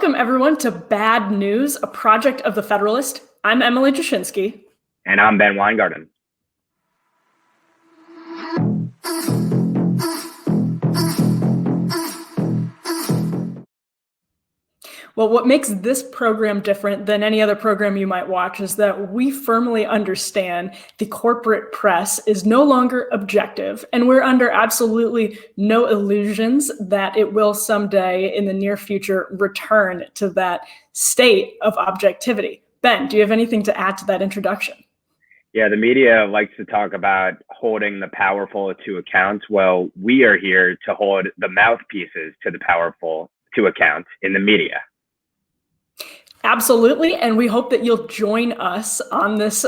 Welcome, everyone, to Bad News, a project of the Federalist. I'm Emily Jashinsky. And I'm Ben Weingarten. Well, what makes this program different than any other program you might watch is that we firmly understand the corporate press is no longer objective, and we're under absolutely no illusions that it will someday in the near future return to that state of objectivity. Ben, do you have anything to add to that introduction? Yeah, the media likes to talk about holding the powerful to account. Well, we are here to hold the mouthpieces to the powerful to account in the media. Absolutely, and we hope that you'll join us on this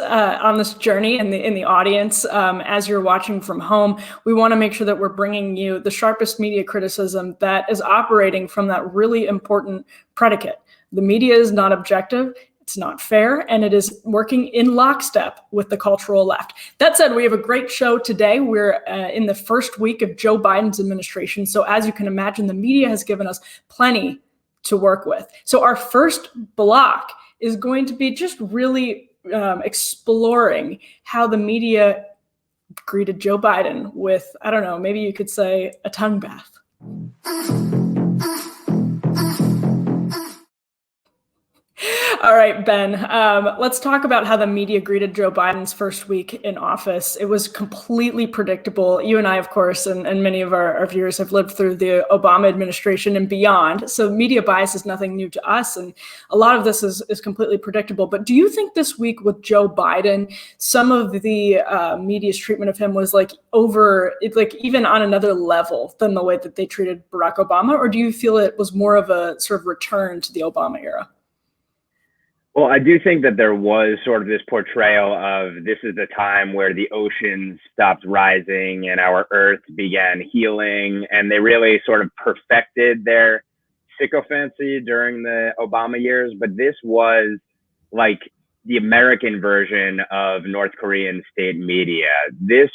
journey in the audience as you're watching from home. We want to make sure that we're bringing you the sharpest media criticism that is operating from that really important predicate. The media is not objective, it's not fair, and it is working in lockstep with the cultural left. That said, we have a great show today. We're in the first week of Joe Biden's administration, so as you can imagine, the media has given us plenty to work with. So our first block is going to be just really exploring how the media greeted Joe Biden with, I don't know, maybe you could say a tongue bath. All right, Ben, let's talk about how the media greeted Joe Biden's first week in office. It was completely predictable. You and I, of course, and many of our viewers have lived through the Obama administration and beyond. So media bias is nothing new to us. And a lot of this is completely predictable. But do you think this week with Joe Biden, some of the media's treatment of him was even on another level than the way that they treated Barack Obama? Or do you feel it was more of a sort of return to the Obama era? Well, I do think that there was sort of this portrayal of this is the time where the oceans stopped rising and our earth began healing. And they really sort of perfected their sycophancy during the Obama years. But this was like the American version of North Korean state media. This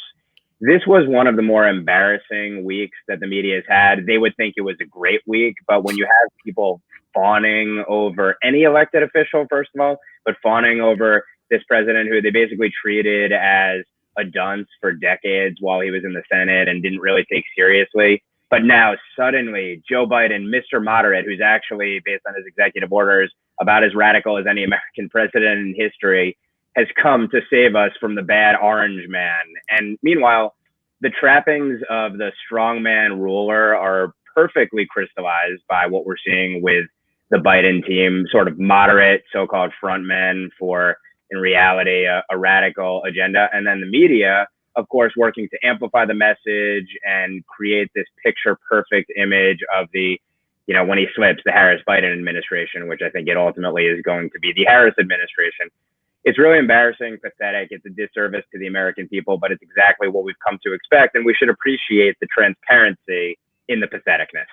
was one of the more embarrassing weeks that the media has had. They would think it was a great week, but when you have people fawning over any elected official, first of all, but fawning over this president who they basically treated as a dunce for decades while he was in the Senate and didn't really take seriously. But now suddenly Joe Biden, Mr. Moderate, who's actually, based on his executive orders, about as radical as any American president in history, has come to save us from the bad orange man. And meanwhile, the trappings of the strongman ruler are perfectly crystallized by what we're seeing with the Biden team, sort of moderate so-called front men for, in reality, a radical agenda. And then the media, of course, working to amplify the message and create this picture-perfect image of the, when he slips, the Harris-Biden administration, which I think it ultimately is going to be the Harris administration. It's really embarrassing, pathetic. It's a disservice to the American people, but it's exactly what we've come to expect. And we should appreciate the transparency in the patheticness.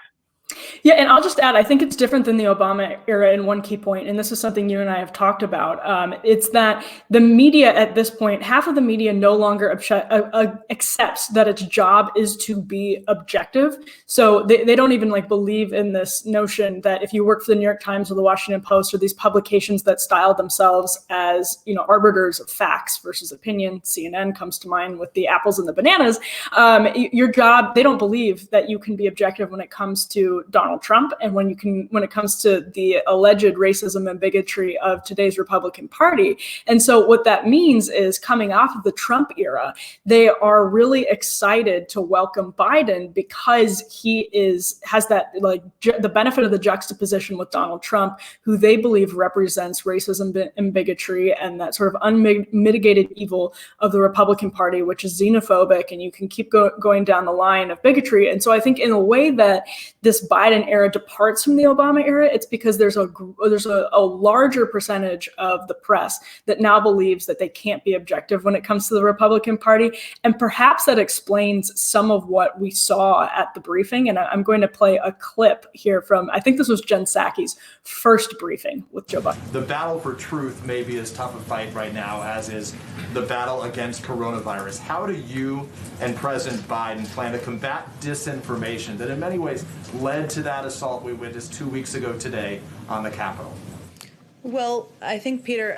Yeah, and I'll just add, I think it's different than the Obama era in one key point, and this is something you and I have talked about. It's that the media at this point, half of the media no longer accepts that its job is to be objective. So they don't even believe in this notion that if you work for the New York Times or the Washington Post or these publications that style themselves as, arbiters of facts versus opinion, CNN comes to mind with the apples and the bananas, your job, they don't believe that you can be objective when it comes to Donald Trump and when it comes to the alleged racism and bigotry of today's Republican Party. And so what that means is, coming off of the Trump era, they are really excited to welcome Biden because he has that the benefit of the juxtaposition with Donald Trump, who they believe represents racism and bigotry and that sort of unmitigated evil of the Republican Party, which is xenophobic, and you can keep going down the line of bigotry. And so I think in a way that this Biden era departs from the Obama era, it's because there's a larger percentage of the press that now believes that they can't be objective when it comes to the Republican Party. And perhaps that explains some of what we saw at the briefing. And I'm going to play a clip here from, I think this was Jen Psaki's first briefing with Joe Biden. The battle for truth may be as tough a fight right now as is the battle against coronavirus. How do you and President Biden plan to combat disinformation that in many ways led to that assault we witnessed 2 weeks ago today on the Capitol? Well, I think, Peter,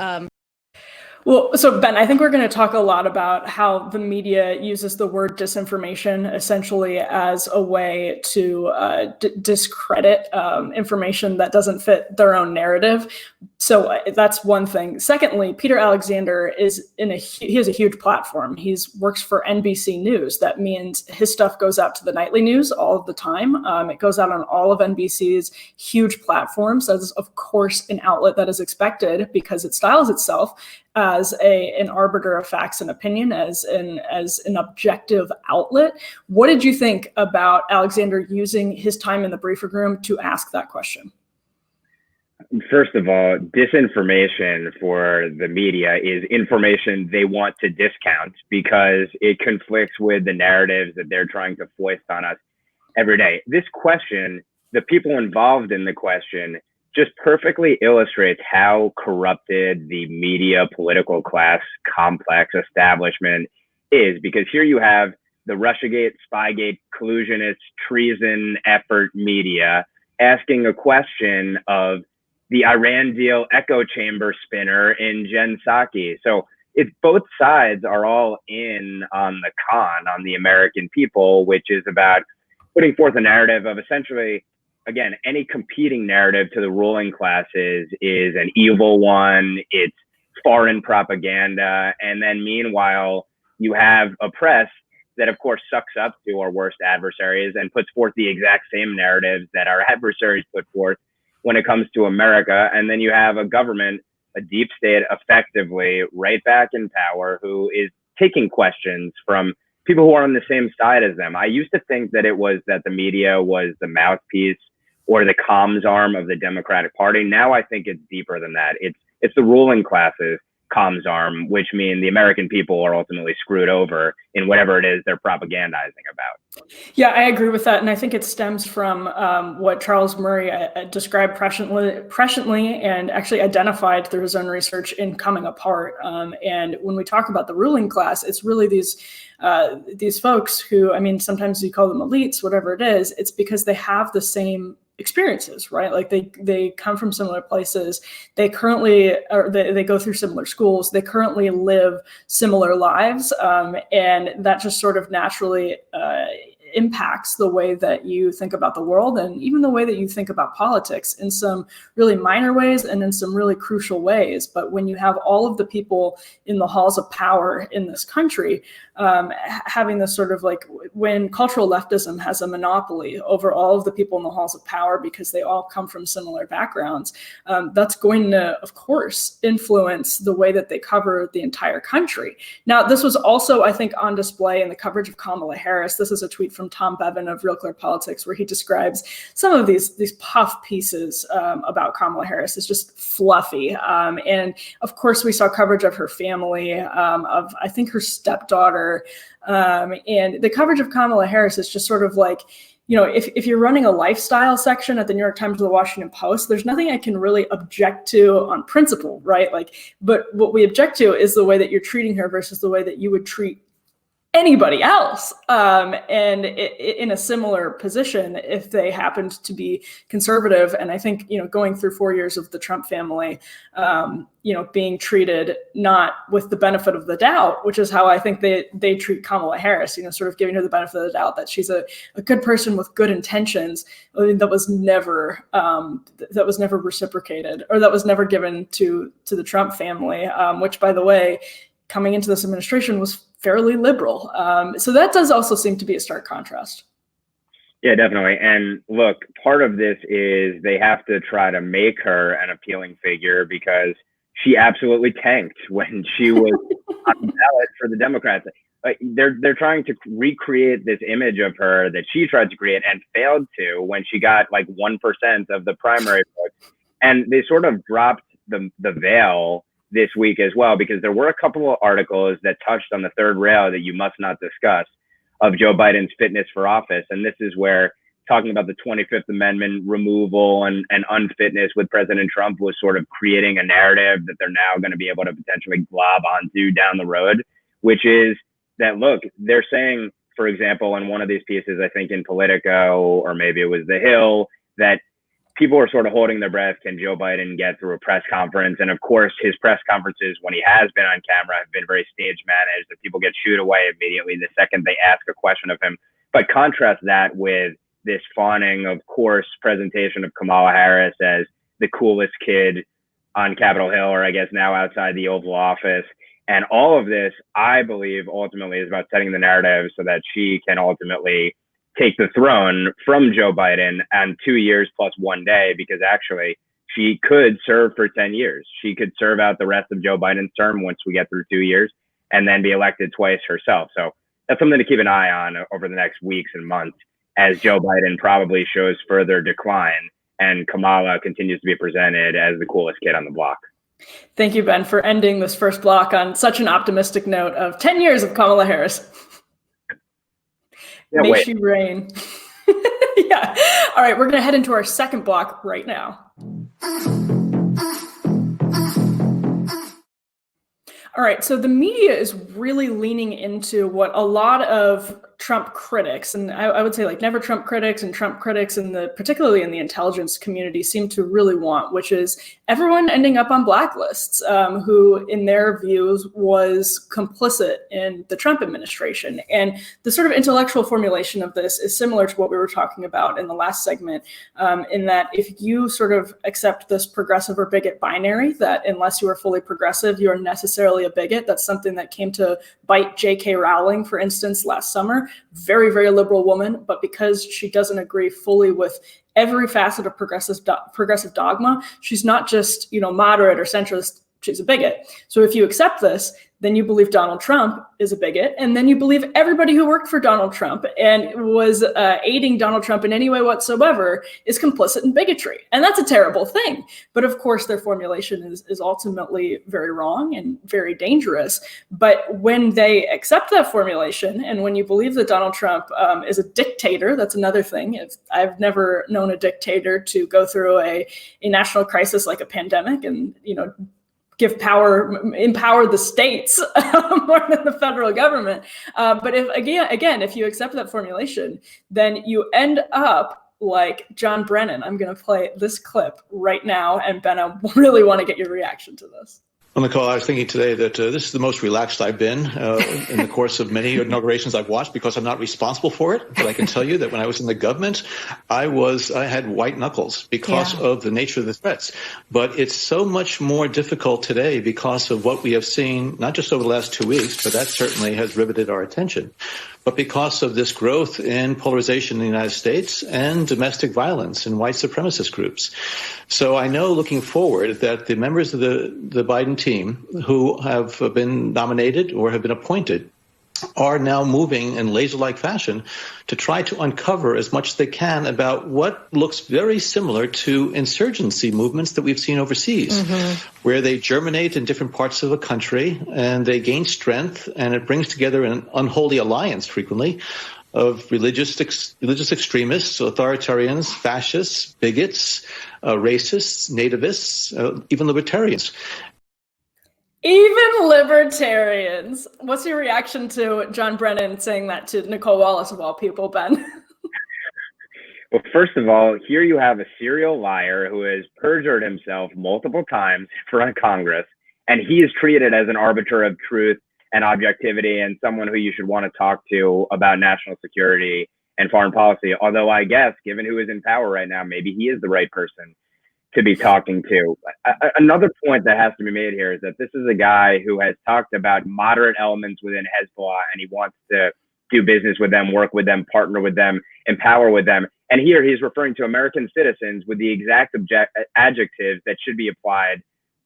Well, so Ben, I think we're going to talk a lot about how the media uses the word disinformation essentially as a way to discredit information that doesn't fit their own narrative. So that's one thing. Secondly, Peter Alexander he has a huge platform. He works for NBC News. That means his stuff goes out to the nightly news all of the time. It goes out on all of NBC's huge platforms. That is, of course, an outlet that is expected because it styles itself as an arbiter of facts and opinion, as an objective outlet. What did you think about Alexander using his time in the briefing room to ask that question? First of all, disinformation for the media is information they want to discount because it conflicts with the narratives that they're trying to foist on us every day. This question, the people involved in the question, just perfectly illustrates how corrupted the media political class complex establishment is, because here you have the Russiagate, Spygate, collusionist, treason effort media asking a question of the Iran deal echo chamber spinner in Jen Psaki. So it's both sides are all in on the con on the American people, which is about putting forth a narrative of essentially, again, any competing narrative to the ruling classes is an evil one. It's foreign propaganda. And then meanwhile, you have a press that, of course, sucks up to our worst adversaries and puts forth the exact same narratives that our adversaries put forth when it comes to America. And then you have a government, a deep state, effectively right back in power, who is taking questions from people who are on the same side as them. I used to think that it was that the media was the mouthpiece or the comms arm of the Democratic Party. Now I think it's deeper than that. It's the ruling classes comms arm, which mean the American people are ultimately screwed over in whatever it is they're propagandizing about. Yeah, I agree with that. And I think it stems from what Charles Murray described presciently and actually identified through his own research in Coming Apart. And when we talk about the ruling class, it's really these folks who, I mean, sometimes you call them elites, whatever it is, it's because they have the same experiences, right? Like they come from similar places. They go through similar schools. They currently live similar lives. And that just sort of naturally impacts the way that you think about the world and even the way that you think about politics in some really minor ways and in some really crucial ways. But when you have all of the people in the halls of power in this country, having this sort of like when cultural leftism has a monopoly over all of the people in the halls of power because they all come from similar backgrounds, that's going to, of course, influence the way that they cover the entire country. Now, this was also, I think, on display in the coverage of Kamala Harris. This is a tweet from Tom Bevan of Real Clear Politics, where he describes some of these puff pieces about Kamala Harris as just fluffy. And of course, we saw coverage of her family, of I think her stepdaughter, and the coverage of Kamala Harris is just sort of like, you know, if you're running a lifestyle section at the New York Times or the Washington Post, there's nothing I can really object to on principle, right? Like, but what we object to is the way that you're treating her versus the way that you would treat anybody else, and in a similar position if they happened to be conservative. And I think, you know, going through 4 years of the Trump family, you know, being treated not with the benefit of the doubt, which is how I think they treat Kamala Harris, you know, sort of giving her the benefit of the doubt that she's a good person with good intentions. I mean, that was never reciprocated, or that was never given to the Trump family, which, by the way, coming into this administration was fairly liberal. So that does also seem to be a stark contrast. Yeah, definitely. And look, part of this is they have to try to make her an appealing figure because she absolutely tanked when she was on the ballot for the Democrats. They're trying to recreate this image of her that she tried to create and failed to when she got like 1% of the primary votes. And they sort of dropped the veil this week as well, because there were a couple of articles that touched on the third rail that you must not discuss of Joe Biden's fitness for office. And this is where talking about the 25th Amendment removal and unfitness with President Trump was sort of creating a narrative that they're now going to be able to potentially glob onto down the road, which is that, look, they're saying, for example, in one of these pieces, I think in Politico, or maybe it was The Hill, that people are sort of holding their breath. Can Joe Biden get through a press conference? And of course, his press conferences, when he has been on camera, have been very stage managed, and people get shooed away immediately the second they ask a question of him. But contrast that with this fawning, of course, presentation of Kamala Harris as the coolest kid on Capitol Hill, or I guess now outside the Oval Office. And all of this, I believe, ultimately is about setting the narrative so that she can ultimately take the throne from Joe Biden and 2 years plus 1 day, because actually she could serve for 10 years. She could serve out the rest of Joe Biden's term once we get through 2 years and then be elected twice herself. So that's something to keep an eye on over the next weeks and months as Joe Biden probably shows further decline and Kamala continues to be presented as the coolest kid on the block. Thank you, Ben, for ending this first block on such an optimistic note of 10 years of Kamala Harris. Yeah, May she reign. Yeah. All right, we're going to head into our second block right now. All right, so the media is really leaning into what a lot of Trump critics, and I would say like never Trump critics and Trump critics, particularly in the intelligence community, seem to really want, which is everyone ending up on blacklists who, in their views, was complicit in the Trump administration. And the sort of intellectual formulation of this is similar to what we were talking about in the last segment, in that if you sort of accept this progressive or bigot binary, that unless you are fully progressive, you are necessarily a bigot. That's something that came to bite J.K. Rowling, for instance, last summer. Very, very liberal woman, but because she doesn't agree fully with every facet of progressive dogma, she's not just, moderate or centrist, she's a bigot. So if you accept this, then you believe Donald Trump is a bigot, and then you believe everybody who worked for Donald Trump and was aiding Donald Trump in any way whatsoever is complicit in bigotry. And that's a terrible thing. But of course, their formulation is ultimately very wrong and very dangerous. But when they accept that formulation, and when you believe that Donald Trump is a dictator, that's another thing. I've never known a dictator to go through a national crisis like a pandemic and, empower the states more than the federal government. But if you accept that formulation, then you end up like John Brennan. I'm going to play this clip right now, and Ben, I really want to get your reaction to this. Well, Nicole, I was thinking today that this is the most relaxed I've been in the course of many inaugurations I've watched, because I'm not responsible for it. But I can tell you that when I was in the government, I had white knuckles because of the nature of the threats. But it's so much more difficult today because of what we have seen, not just over the last 2 weeks, but that certainly has riveted our attention, but because of this growth in polarization in the United States and domestic violence in white supremacist groups. So I know looking forward that the members of the Biden team who have been nominated or have been appointed are now moving in laser-like fashion to try to uncover as much as they can about what looks very similar to insurgency movements that we've seen overseas, where they germinate in different parts of a country and they gain strength, and it brings together an unholy alliance frequently of religious extremists, authoritarians, fascists, bigots, racists, nativists, even libertarians. Even libertarians. What's your reaction to John Brennan saying that to Nicole Wallace, of all people, Ben? Well, first of all, here you have a serial liar who has perjured himself multiple times in front of Congress, and he is treated as an arbiter of truth and objectivity and someone who you should want to talk to about national security and foreign policy. Although I guess, given who is in power right now, maybe he is the right person to be talking to. Another point that has to be made here is that this is a guy who has talked about moderate elements within Hezbollah, and he wants to do business with them, work with them, partner with them, empower with them. And here he's referring to American citizens with the exact adjectives that should be applied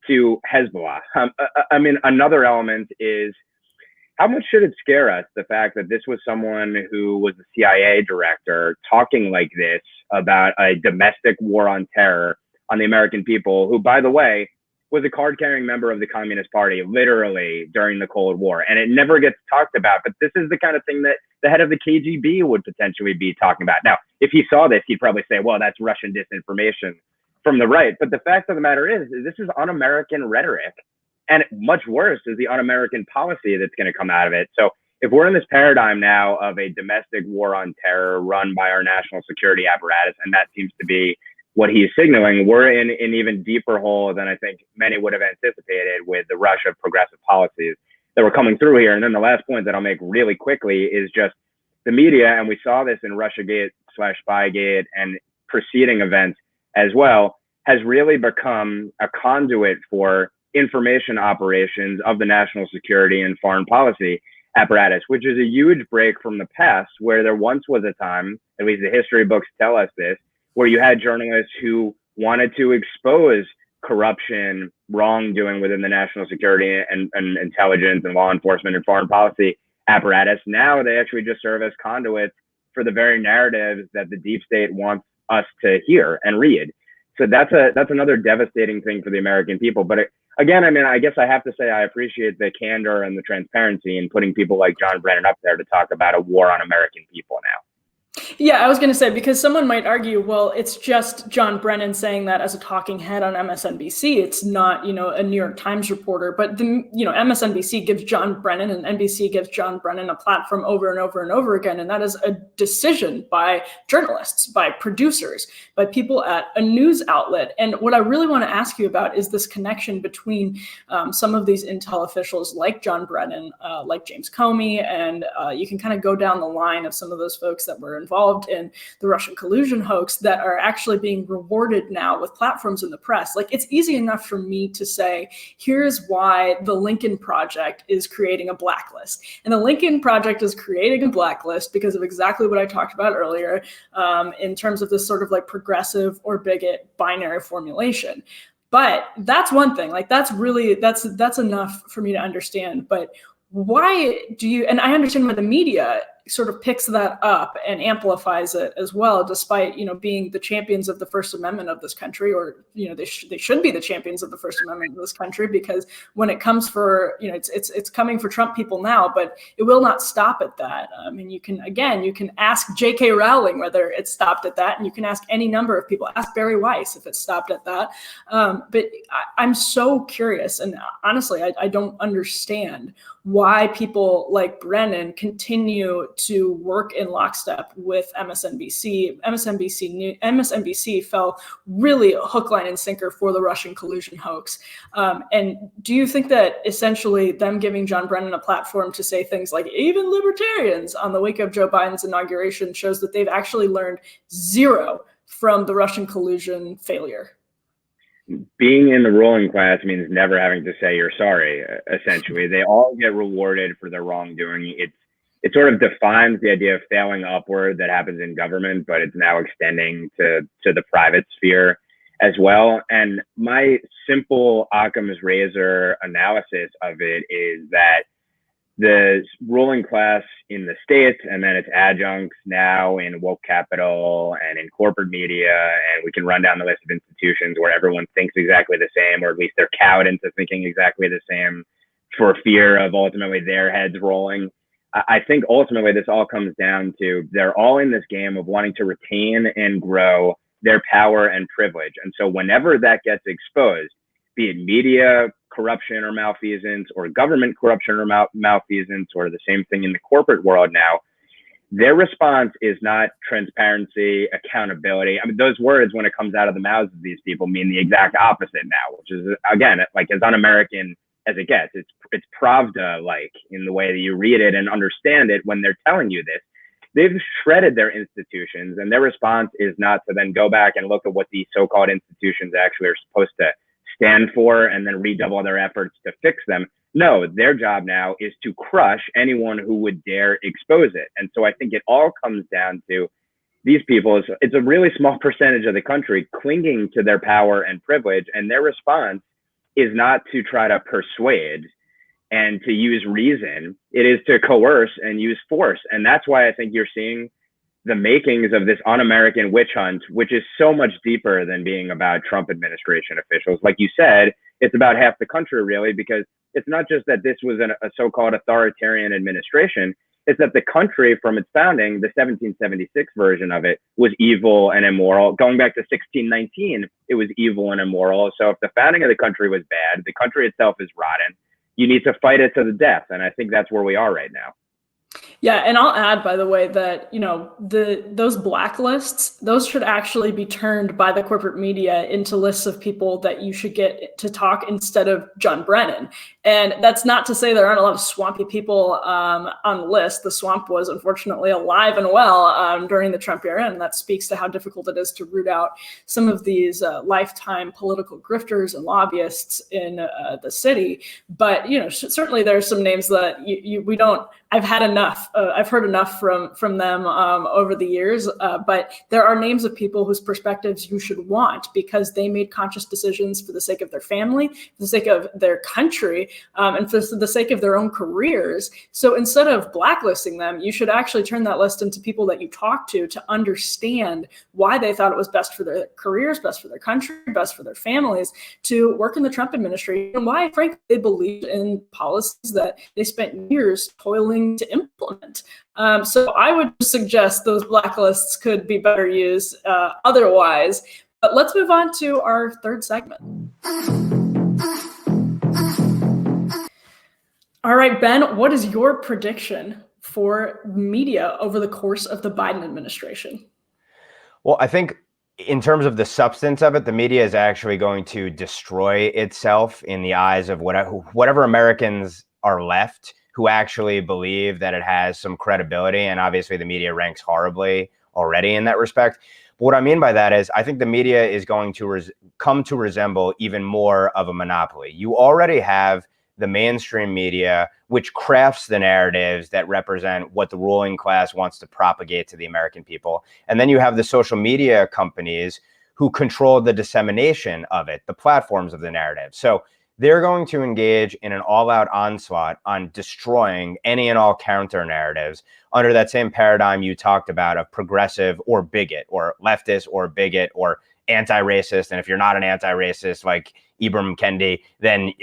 to Hezbollah. Another element is, how much should it scare us, the fact that this was someone who was the CIA director talking like this about a domestic war on terror on the American people, who, by the way, was a card-carrying member of the Communist Party, literally, during the Cold War. And it never gets talked about, but this is the kind of thing that the head of the KGB would potentially be talking about. Now, if he saw this, he'd probably say, well, that's Russian disinformation from the right. But the fact of the matter is this is un-American rhetoric. And much worse is the un-American policy that's going to come out of it. So if we're in this paradigm now of a domestic war on terror run by our national security apparatus, and that seems to be what he's signaling, we're in an even deeper hole than I think many would have anticipated with the rush of progressive policies that were coming through here. And then the last point that I'll make really quickly is just the media, and we saw this in Russiagate/Spygate and preceding events as well, has really become a conduit for information operations of the national security and foreign policy apparatus, which is a huge break from the past, where there once was a time, at least the history books tell us this, where you had journalists who wanted to expose corruption, wrongdoing within the national security and intelligence and law enforcement and foreign policy apparatus. Now they actually just serve as conduits for the very narratives that the deep state wants us to hear and read. So that's another devastating thing for the American people. But again, I mean, I guess I have to say I appreciate the candor and the transparency in putting people like John Brennan up there to talk about a war on American people now. Yeah, I was going to say, because someone might argue, well, it's just John Brennan saying that as a talking head on MSNBC. It's not, a New York Times reporter, but MSNBC gives John Brennan and NBC gives John Brennan a platform over and over and over again. And that is a decision by journalists, by producers, by people at a news outlet. And what I really want to ask you about is this connection between some of these intel officials like John Brennan, like James Comey, and you can kind of go down the line of some of those folks that were involved in the Russian collusion hoax that are actually being rewarded now with platforms in the press. Like, it's easy enough for me to say, here's why the Lincoln Project is creating a blacklist. And the Lincoln Project is creating a blacklist because of exactly what I talked about earlier, in terms of this sort of like progressive or bigot binary formulation. But that's one thing. Like, that's enough for me to understand. But why do you, and I understand why the media sort of picks that up and amplifies it as well, despite, being the champions of the First Amendment of this country, or, they should be the champions of the First Amendment of this country, because when it comes for, it's coming for Trump people now, but it will not stop at that. I mean, you can ask J.K. Rowling whether it stopped at that, and you can ask any number of people, ask Barry Weiss if it stopped at that. But I'm so curious, and honestly, I don't understand why people like Brennan continue to work in lockstep with MSNBC. MSNBC fell really hook, line, and sinker for the Russian collusion hoax. And do you think that essentially them giving John Brennan a platform to say things like even libertarians on the wake of Joe Biden's inauguration shows that they've actually learned zero from the Russian collusion failure? Being in the ruling class means never having to say you're sorry, essentially. They all get rewarded for their wrongdoing. It sort of defines the idea of failing upward that happens in government, but it's now extending to the private sphere as well. And my simple Occam's razor analysis of it is that the ruling class in the States, and then its adjuncts now in woke capital and in corporate media, and we can run down the list of institutions where everyone thinks exactly the same, or at least they're cowed into thinking exactly the same for fear of ultimately their heads rolling. I think ultimately this all comes down to they're all in this game of wanting to retain and grow their power and privilege. And so whenever that gets exposed, be it media corruption or malfeasance, or government corruption or malfeasance, or the same thing in the corporate world now, their response is not transparency, accountability. I mean, those words, when it comes out of the mouths of these people, mean the exact opposite now, which is, again, like as un-American as it gets. It's Pravda-like in the way that you read it and understand it when they're telling you this. They've shredded their institutions, and their response is not to then go back and look at what these so-called institutions actually are supposed to stand for and then redouble their efforts to fix them. No, their job now is to crush anyone who would dare expose it. And so I think it all comes down to these people. It's a really small percentage of the country clinging to their power and privilege, and their response is not to try to persuade and to use reason. It is to coerce and use force. And that's why I think you're seeing the makings of this un-American witch hunt, which is so much deeper than being about Trump administration officials. Like you said, it's about half the country, really, because it's not just that this was a so-called authoritarian administration. It's that the country from its founding, the 1776 version of it, was evil and immoral. Going back to 1619, it was evil and immoral. So if the founding of the country was bad, the country itself is rotten. You need to fight it to the death. And I think that's where we are right now. Yeah, and I'll add, by the way, that those blacklists, those should actually be turned by the corporate media into lists of people that you should get to talk instead of John Brennan. And that's not to say there aren't a lot of swampy people on the list. The swamp was unfortunately alive and well during the Trump era, and that speaks to how difficult it is to root out some of these lifetime political grifters and lobbyists in the city. But certainly there's some names that we don't. I've had enough. I've heard enough from them over the years, but there are names of people whose perspectives you should want because they made conscious decisions for the sake of their family, for the sake of their country, and for the sake of their own careers. So instead of blacklisting them, you should actually turn that list into people that you talk to understand why they thought it was best for their careers, best for their country, best for their families to work in the Trump administration, and why, frankly, they believed in policies that they spent years toiling to implement. So I would suggest those blacklists could be better used otherwise. But let's move on to our third segment. All right, Ben, what is your prediction for media over the course of the Biden administration? Well, I think in terms of the substance of it, the media is actually going to destroy itself in the eyes of whatever Americans are left who actually believe that it has some credibility. And obviously the media ranks horribly already in that respect. But what I mean by that is I think the media is going to come to resemble even more of a monopoly. You already have the mainstream media, which crafts the narratives that represent what the ruling class wants to propagate to the American people. And then you have the social media companies who control the dissemination of it, the platforms of the narrative. So they're going to engage in an all-out onslaught on destroying any and all counter narratives under that same paradigm you talked about of progressive or bigot or leftist or bigot or anti-racist. And if you're not an anti-racist like Ibram Kendi, then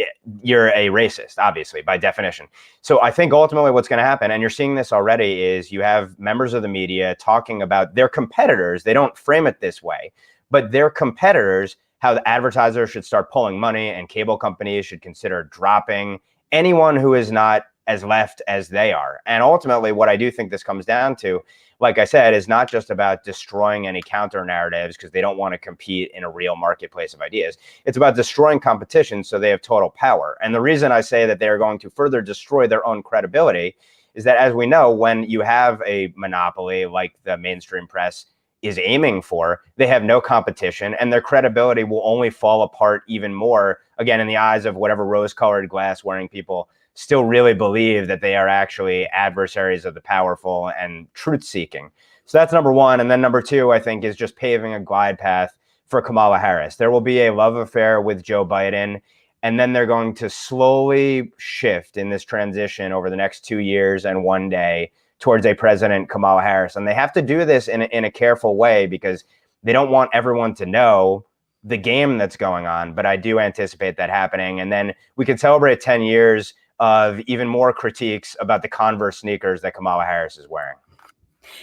you're a racist, obviously, by definition. So I think ultimately what's going to happen, and you're seeing this already, is you have members of the media talking about their competitors. They don't frame it this way, but their competitors, how the advertisers should start pulling money and cable companies should consider dropping anyone who is not as left as they are. And ultimately, what I do think this comes down to, like I said, is not just about destroying any counter narratives because they don't want to compete in a real marketplace of ideas. It's about destroying competition so they have total power. And the reason I say that they're going to further destroy their own credibility is that, as we know, when you have a monopoly like the mainstream press is aiming for, they have no competition and their credibility will only fall apart even more, again, in the eyes of whatever rose-colored glass wearing people still really believe that they are actually adversaries of the powerful and truth-seeking. So that's number one. And then number two, I think, is just paving a glide path for Kamala Harris. There will be a love affair with Joe Biden, and then they're going to slowly shift in this transition over the next 2 years and one day towards a President Kamala Harris. And they have to do this in a careful way because they don't want everyone to know the game that's going on. But I do anticipate that happening. And then we can celebrate 10 years of even more critiques about the Converse sneakers that Kamala Harris is wearing.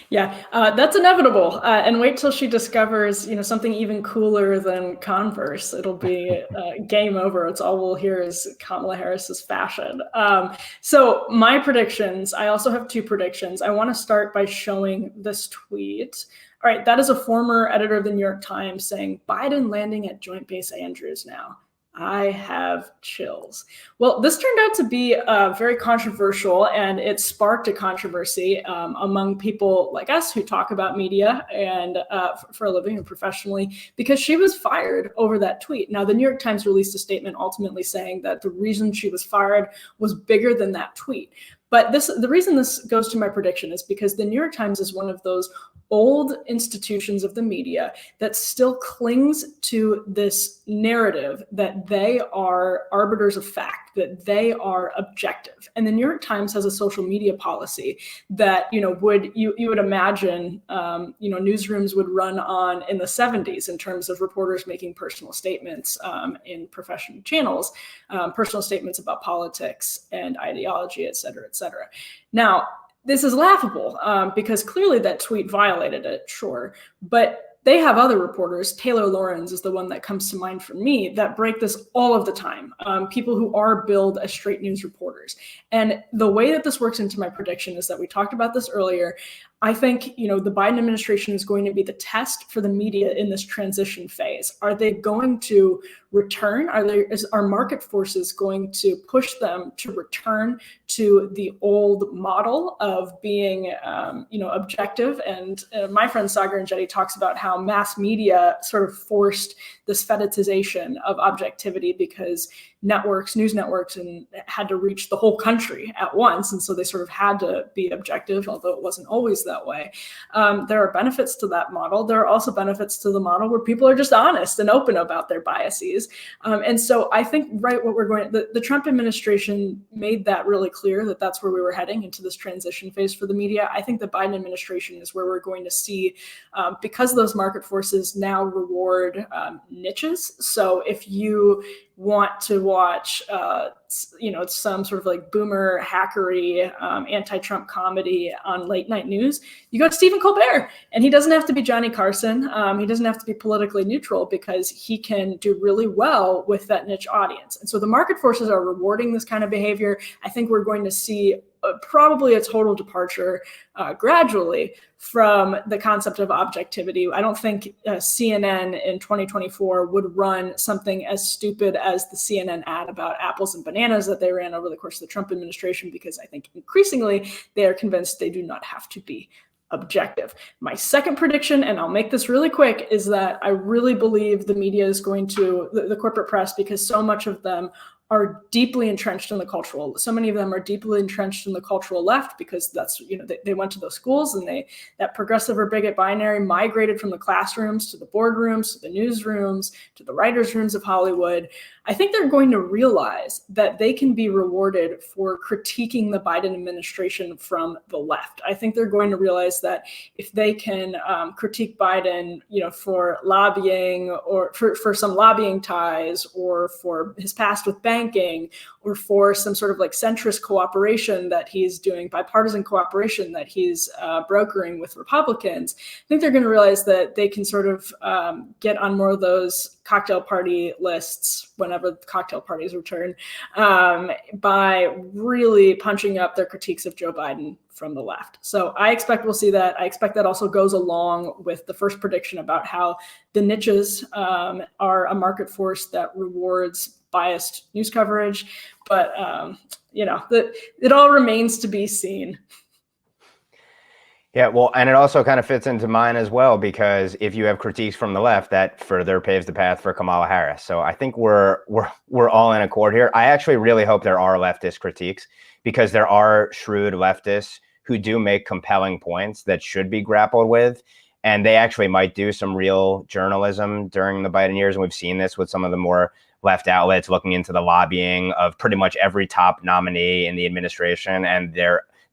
Yeah, that's inevitable. And wait till she discovers, something even cooler than Converse. It'll be game over. It's all we'll hear is Kamala Harris's fashion. So my predictions, I also have two predictions. I want to start by showing this tweet. All right, that is a former editor of the New York Times saying, Biden landing at Joint Base Andrews now. I have chills. Well, this turned out to be very controversial, and it sparked a controversy among people like us who talk about media and for a living and professionally, because she was fired over that tweet. Now, the New York Times released a statement ultimately saying that the reason she was fired was bigger than that tweet. But the reason this goes to my prediction is because the New York Times is one of those old institutions of the media that still clings to this narrative that they are arbiters of fact, that they are objective. And the New York Times has a social media policy that, you would imagine, newsrooms would run on in the 70s in terms of reporters making personal statements in professional channels, personal statements about politics and ideology, et cetera, et cetera. Now, this is laughable because clearly that tweet violated it, sure. But They have other reporters. Taylor Lorenz is the one that comes to mind for me that break this all of the time. People who are billed as straight news reporters. And the way that this works into my prediction is that we talked about this earlier. I think, the Biden administration is going to be the test for the media in this transition phase. Are they going to return? Are market forces going to push them to return to the old model of being, objective? And my friend Sagar Enjeti talks about how mass media sort of forced this fetishization of objectivity because news networks, and had to reach the whole country at once. And so they sort of had to be objective, although it wasn't always that way. There are benefits to that model. There are also benefits to the model where people are just honest and open about their biases. And so I think the Trump administration made that really clear that that's where we were heading into this transition phase for the media. I think the Biden administration is where we're going to see, because those market forces now reward niches. So if you want to watch, some sort of like boomer hackery, anti-Trump comedy on late night news, you go to Stephen Colbert, and he doesn't have to be Johnny Carson. He doesn't have to be politically neutral because he can do really well with that niche audience. And so the market forces are rewarding this kind of behavior. I think we're going to see probably a total departure gradually from the concept of objectivity. I don't think CNN in 2024 would run something as stupid as the CNN ad about apples and bananas that they ran over the course of the Trump administration, because I think increasingly they are convinced they do not have to be objective. My second prediction, and I'll make this really quick, is that I really believe the media is going to, the corporate press, because so much of them are deeply entrenched in the cultural. So many of them are deeply entrenched in the cultural left because that's, they went to those schools, and that progressive or bigot binary migrated from the classrooms to the boardrooms, to the newsrooms, to the writers' rooms of Hollywood. I think they're going to realize that they can be rewarded for critiquing the Biden administration from the left. I think they're going to realize that if they can critique Biden, for lobbying, or for some lobbying ties, or for his past with banking, or for some sort of like centrist cooperation that he's doing, bipartisan cooperation that he's brokering with Republicans, I think they're going to realize that they can sort of get on more of those cocktail party lists whenever cocktail parties return, by really punching up their critiques of Joe Biden from the left. So I expect we'll see that. I expect that also goes along with the first prediction about how the niches are a market force that rewards biased news coverage. But, it all remains to be seen. Yeah, well, and it also kind of fits into mine as well, because if you have critiques from the left, that further paves the path for Kamala Harris. So I think we're all in accord here. I actually really hope there are leftist critiques, because there are shrewd leftists who do make compelling points that should be grappled with. And they actually might do some real journalism during the Biden years. And we've seen this with some of the more left outlets looking into the lobbying of pretty much every top nominee in the administration and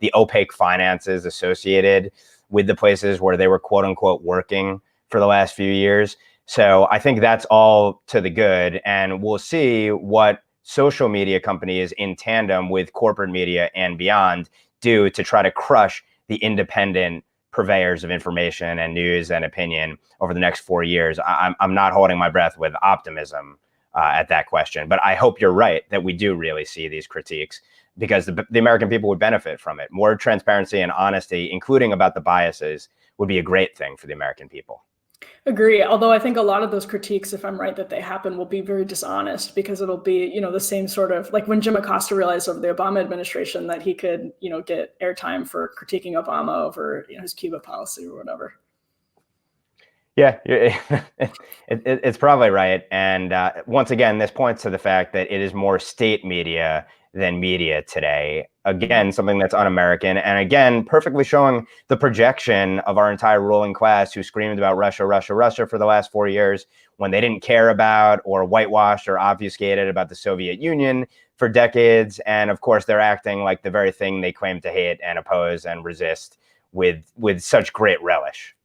the opaque finances associated with the places where they were quote unquote working for the last few years. So I think that's all to the good. And we'll see what social media companies in tandem with corporate media and beyond do to try to crush the independent purveyors of information and news and opinion over the next 4 years. I'm not holding my breath with optimism at that question, but I hope you're right that we do really see these critiques, because the American people would benefit from it. More transparency and honesty, including about the biases, would be a great thing for the American people. Agree. Although I think a lot of those critiques, if I'm right that they happen, will be very dishonest, because it'll be, the same sort of like when Jim Acosta realized over the Obama administration that he could, get airtime for critiquing Obama over his Cuba policy or whatever. Yeah, it's probably right. And once again, this points to the fact that it is more state media than media today. Again, something that's un-American. And again, perfectly showing the projection of our entire ruling class who screamed about Russia, Russia, Russia for the last 4 years, when they didn't care about or whitewashed or obfuscated about the Soviet Union for decades. And of course, they're acting like the very thing they claim to hate and oppose and resist with such great relish.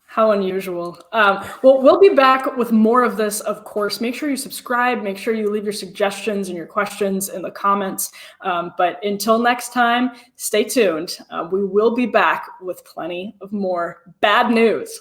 How unusual. Well, we'll be back with more of this, of course. Make sure you subscribe. Make sure you leave your suggestions and your questions in the comments. But until next time, stay tuned. We will be back with plenty of more bad news.